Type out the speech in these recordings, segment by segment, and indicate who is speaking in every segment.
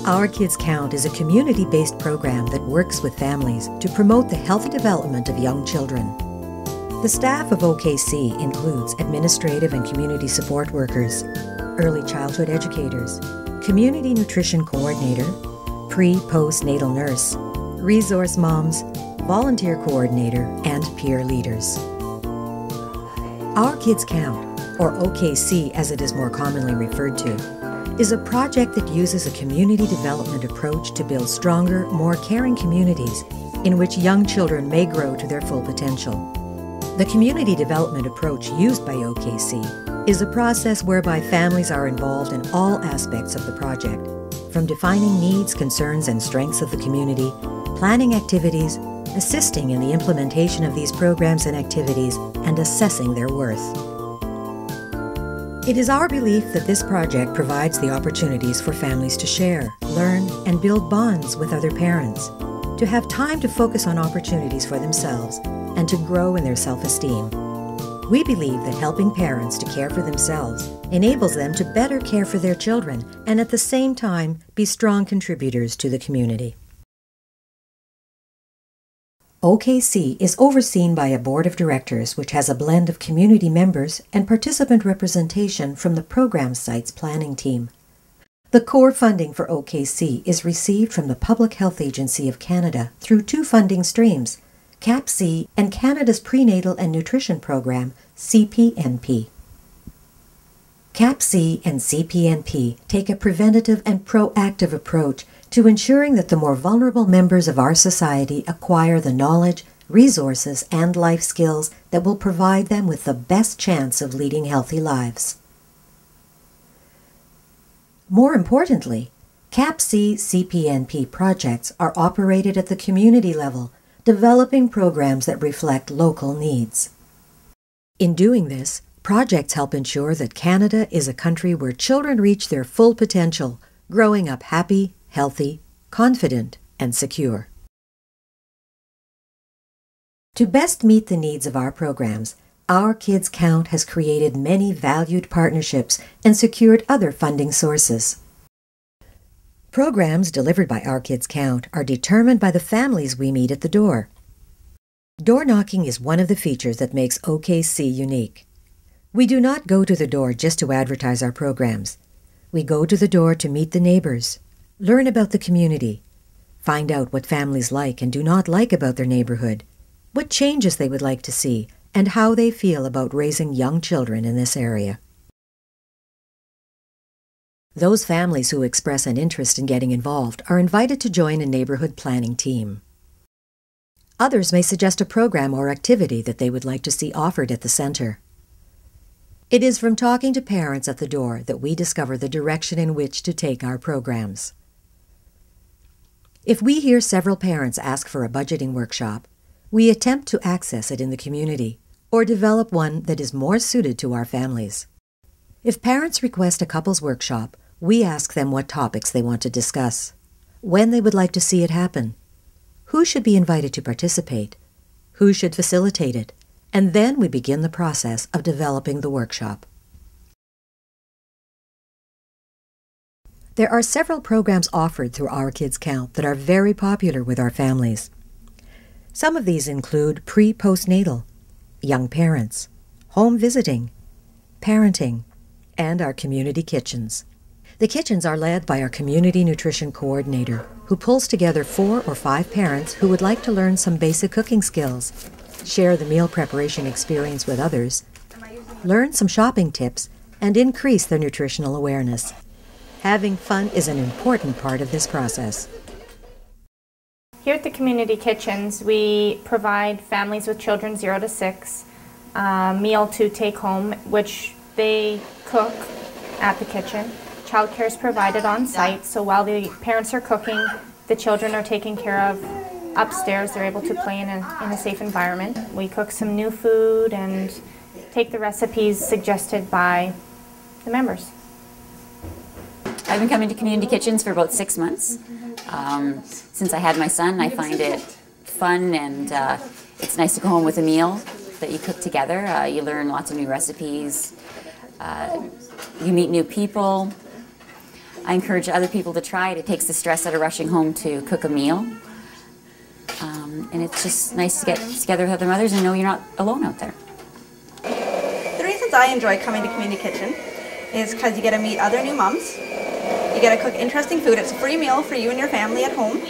Speaker 1: Our Kids Count is a community-based program that works with families to promote the healthy development of young children. The staff of OKC includes administrative and community support workers, early childhood educators, community nutrition coordinator, pre-postnatal nurse, resource moms, volunteer coordinator, and peer leaders. Our Kids Count, or OKC as it is more commonly referred to, is a project that uses a community development approach to build stronger, more caring communities in which young children may grow to their full potential. The community development approach used by OKC is a process whereby families are involved in all aspects of the project, from defining needs, concerns, and strengths of the community, planning activities, assisting in the implementation of these programs and activities, and assessing their worth. It is our belief that this project provides the opportunities for families to share, learn, and build bonds with other parents, to have time to focus on opportunities for themselves, and to grow in their self-esteem. We believe that helping parents to care for themselves enables them to better care for their children and at the same time be strong contributors to the community. OKC is overseen by a board of directors which has a blend of community members and participant representation from the program site's planning team. The core funding for OKC is received from the Public Health Agency of Canada through two funding streams, CAPC and Canada's Prenatal and Nutrition Program, CPNP. CAPC and CPNP take a preventative and proactive approach to ensuring that the more vulnerable members of our society acquire the knowledge, resources, and life skills that will provide them with the best chance of leading healthy lives. More importantly, CAPC-CPNP projects are operated at the community level, developing programs that reflect local needs. In doing this, projects help ensure that Canada is a country where children reach their full potential, growing up happy, healthy, confident, and secure. To best meet the needs of our programs, Our Kids Count has created many valued partnerships and secured other funding sources. Programs delivered by Our Kids Count are determined by the families we meet at the door. Door knocking is one of the features that makes OKC unique. We do not go to the door just to advertise our programs. We go to the door to meet the neighbors, learn about the community, find out what families like and do not like about their neighborhood, what changes they would like to see, and how they feel about raising young children in this area. Those families who express an interest in getting involved are invited to join a neighborhood planning team. Others may suggest a program or activity that they would like to see offered at the center. It is from talking to parents at the door that we discover the direction in which to take our programs. If we hear several parents ask for a budgeting workshop, we attempt to access it in the community or develop one that is more suited to our families. If parents request a couples workshop, we ask them what topics they want to discuss, when they would like to see it happen, who should be invited to participate, who should facilitate it, and then we begin the process of developing the workshop. There are several programs offered through Our Kids Count that are very popular with our families. Some of these include pre-postnatal, young parents, home visiting, parenting, and our community kitchens. The kitchens are led by our community nutrition coordinator, who pulls together 4 or 5 parents who would like to learn some basic cooking skills, share the meal preparation experience with others, learn some shopping tips, and increase their nutritional awareness. Having fun is an important part of this process.
Speaker 2: Here at the Community Kitchens, we provide families with children 0 to 6 a meal to take home, which they cook at the kitchen. Childcare is provided on site, so while the parents are cooking, the children are taken care of upstairs. They're able to play in a safe environment. We cook some new food and take the recipes suggested by the members.
Speaker 3: I've been coming to Community Kitchens for about 6 months. Since I had my son, I find it fun, and it's nice to go home with a meal that you cook together. You learn lots of new recipes. You meet new people. I encourage other people to try it. It takes the stress out of rushing home to cook a meal. And it's just nice to get together with other mothers and know you're not alone out there.
Speaker 4: The reasons I enjoy coming to Community Kitchen is because you get to meet other new moms, you get to cook interesting food, it's a free meal for you and your family at home,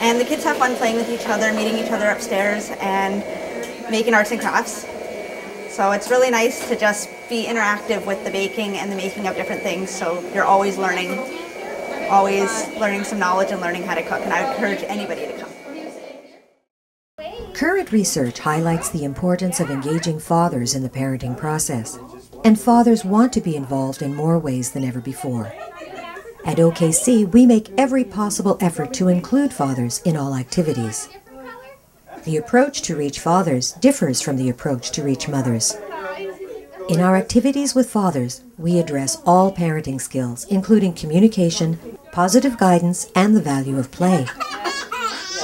Speaker 4: and the kids have fun playing with each other, meeting each other upstairs, and making arts and crafts. So it's really nice to just be interactive with the baking and the making of different things, so you're always learning some knowledge and learning how to cook, and I would encourage anybody to come.
Speaker 1: Current research highlights the importance of engaging fathers in the parenting process, and fathers want to be involved in more ways than ever before. At OKC, we make every possible effort to include fathers in all activities. The approach to reach fathers differs from the approach to reach mothers. In our activities with fathers, we address all parenting skills, including communication, positive guidance, and the value of play.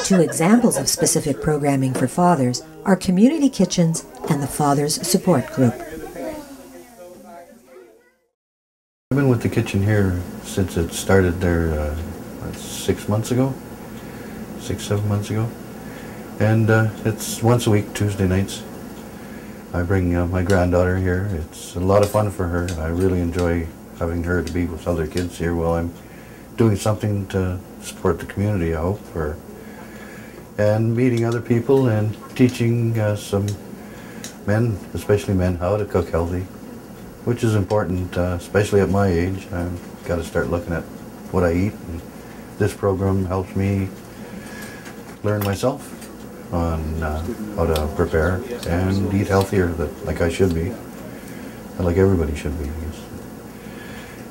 Speaker 1: Two examples of specific programming for fathers are Community Kitchens and the Fathers Support Group.
Speaker 5: I've been with the kitchen here since it started there 6 months ago, 7 months ago. And it's once a week, Tuesday nights. I bring my granddaughter here. It's a lot of fun for her. I really enjoy having her to be with other kids here while I'm doing something to support the community, I hope, and meeting other people and teaching some men, especially men, how to cook healthy, which is important, especially at my age. I've got to start looking at what I eat, and this program helps me learn myself on how to prepare and eat healthier, like I should be, and like everybody should be, I guess.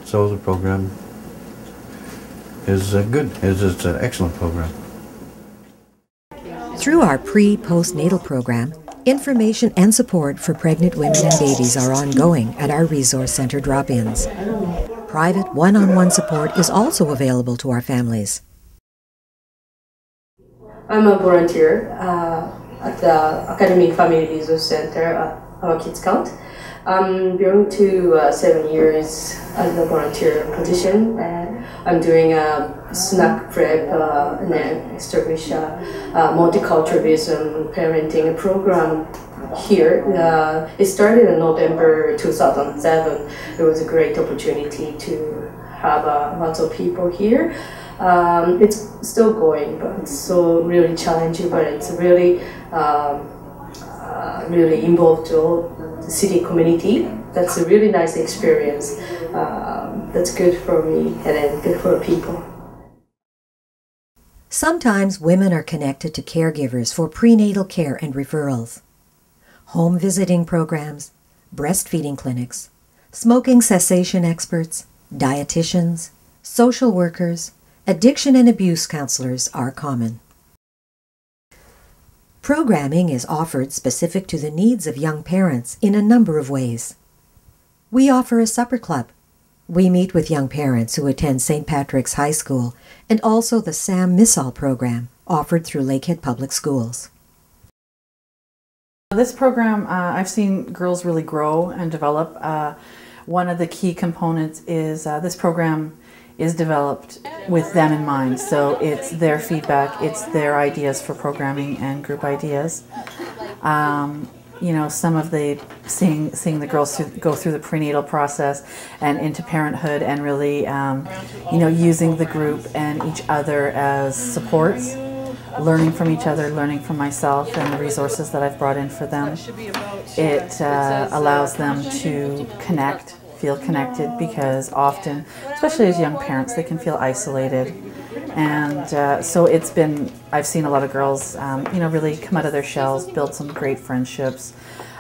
Speaker 5: So the program is good. It's an excellent program.
Speaker 1: Through our pre-postnatal program, information and support for pregnant women and babies are ongoing at our resource center drop-ins. Private one-on-one support is also available to our families.
Speaker 6: I'm a volunteer at the Academic Family Resource Center at our Kids Count. I'm going to 7 years as a volunteer position, and I'm doing a snack prep and then establish a multiculturalism parenting program here. It started in November 2007. It was a great opportunity to have lots of people here. It's still going, but it's so really challenging, but it's really really involved all the city community. That's a really nice experience. That's good for me and then good for people.
Speaker 1: Sometimes women are connected to caregivers for prenatal care and referrals. Home visiting programs, breastfeeding clinics, smoking cessation experts, dietitians, social workers, addiction and abuse counselors are common. Programming is offered specific to the needs of young parents in a number of ways. We offer a supper club. We meet with young parents who attend St. Patrick's High School and also the Sam Missal program offered through Lakehead Public Schools.
Speaker 7: This program, I've seen girls really grow and develop. One of the key components is this program is developed with them in mind. So it's their feedback, it's their ideas for programming and group ideas. You know, some of the seeing the girls go through the prenatal process and into parenthood, and really, you know, using the group and each other as supports, learning from each other, learning from myself and the resources that I've brought in for them. It allows them to connect, feel connected, because often, especially as young parents, they can feel isolated. And so it's been, I've seen a lot of girls, you know, really come out of their shells, build some great friendships,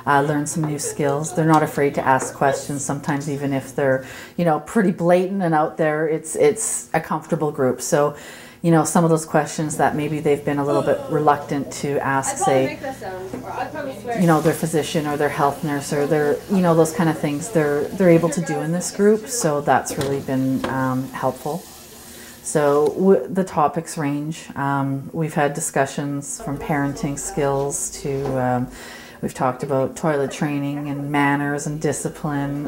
Speaker 7: learn some new skills. They're not afraid to ask questions, sometimes even if they're, you know, pretty blatant and out there. It's a comfortable group. So, you know, some of those questions that maybe they've been a little bit reluctant to ask, say, you know, their physician or their health nurse or their, you know, those kind of things, they're able to do in this group. So that's really been helpful. So the topics range. We've had discussions from parenting skills to We've talked about toilet training and manners and discipline.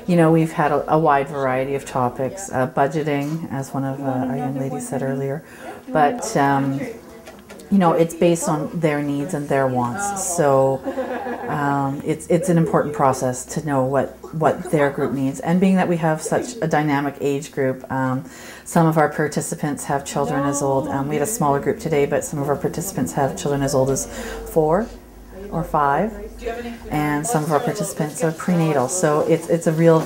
Speaker 7: We've had a wide variety of topics. Budgeting, as one of our young ladies said earlier. But, it's based on their needs and their wants. So it's an important process to know what their group needs. And being that we have such a dynamic age group, some of our participants have children as old. We had a smaller group today, but some of our participants have children as old as 4 or 5. And some of our participants are prenatal. So it's a real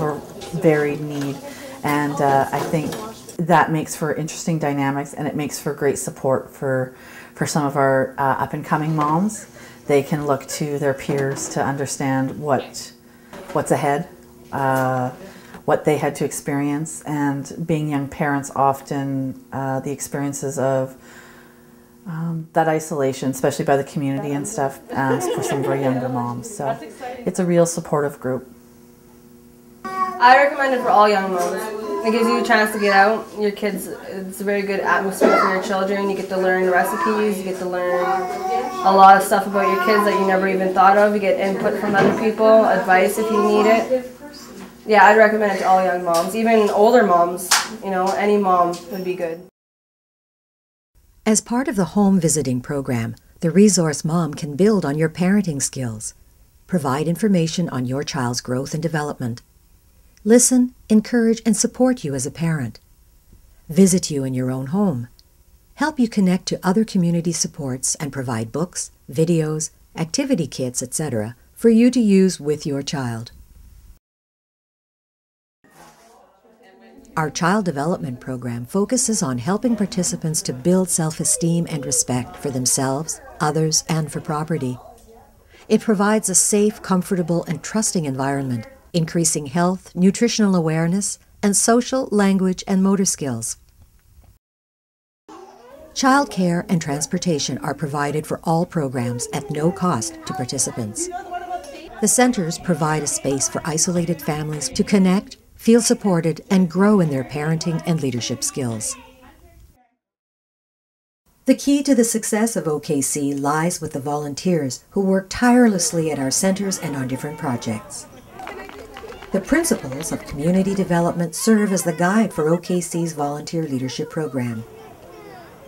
Speaker 7: varied need. And I think that makes for interesting dynamics, and it makes for great support for some of our up-and-coming moms. They can look to their peers to understand what's ahead, what they had to experience, and being young parents, often the experiences of that isolation, especially by the community and stuff, for some of our younger moms. So it's a real supportive group.
Speaker 8: I recommend it for all young moms. It gives you a chance to get out. Your kids, it's a very good atmosphere for your children. You get to learn recipes, you get to learn a lot of stuff about your kids that you never even thought of. You get input from other people, advice if you need it. Yeah, I'd recommend it to all young moms, even older moms. Any mom would be good.
Speaker 1: As part of the home visiting program, the Resource Mom can build on your parenting skills, provide information on your child's growth and development, listen, encourage, and support you as a parent, visit you in your own home, help you connect to other community supports, and provide books, videos, activity kits, etc. for you to use with your child. Our Child Development Program focuses on helping participants to build self-esteem and respect for themselves, others, and for property. It provides a safe, comfortable, and trusting environment, increasing health, nutritional awareness, and social, language, and motor skills. Childcare and transportation are provided for all programs at no cost to participants. The centers provide a space for isolated families to connect, feel supported, and grow in their parenting and leadership skills. The key to the success of OKC lies with the volunteers who work tirelessly at our centers and on different projects. The principles of community development serve as the guide for OKC's volunteer leadership program.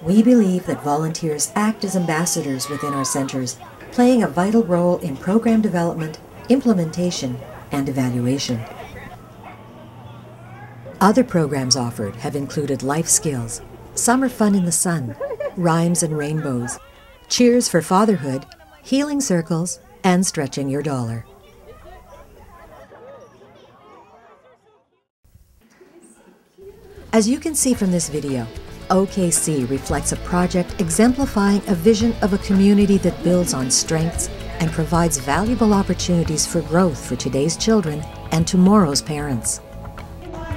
Speaker 1: We believe that volunteers act as ambassadors within our centers, playing a vital role in program development, implementation, and evaluation. Other programs offered have included life skills, summer fun in the sun, rhymes and rainbows, cheers for fatherhood, healing circles, and stretching your dollar. As you can see from this video, OKC reflects a project exemplifying a vision of a community that builds on strengths and provides valuable opportunities for growth for today's children and tomorrow's parents.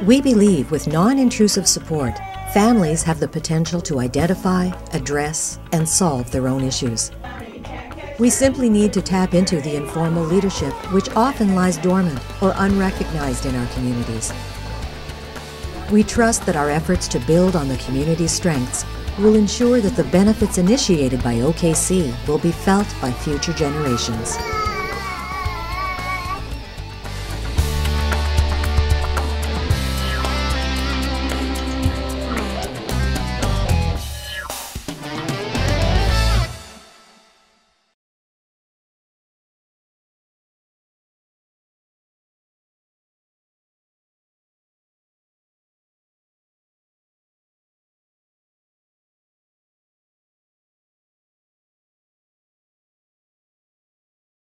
Speaker 1: We believe with non-intrusive support, families have the potential to identify, address, and solve their own issues. We simply need to tap into the informal leadership which often lies dormant or unrecognized in our communities. We trust that our efforts to build on the community's strengths will ensure that the benefits initiated by OKC will be felt by future generations.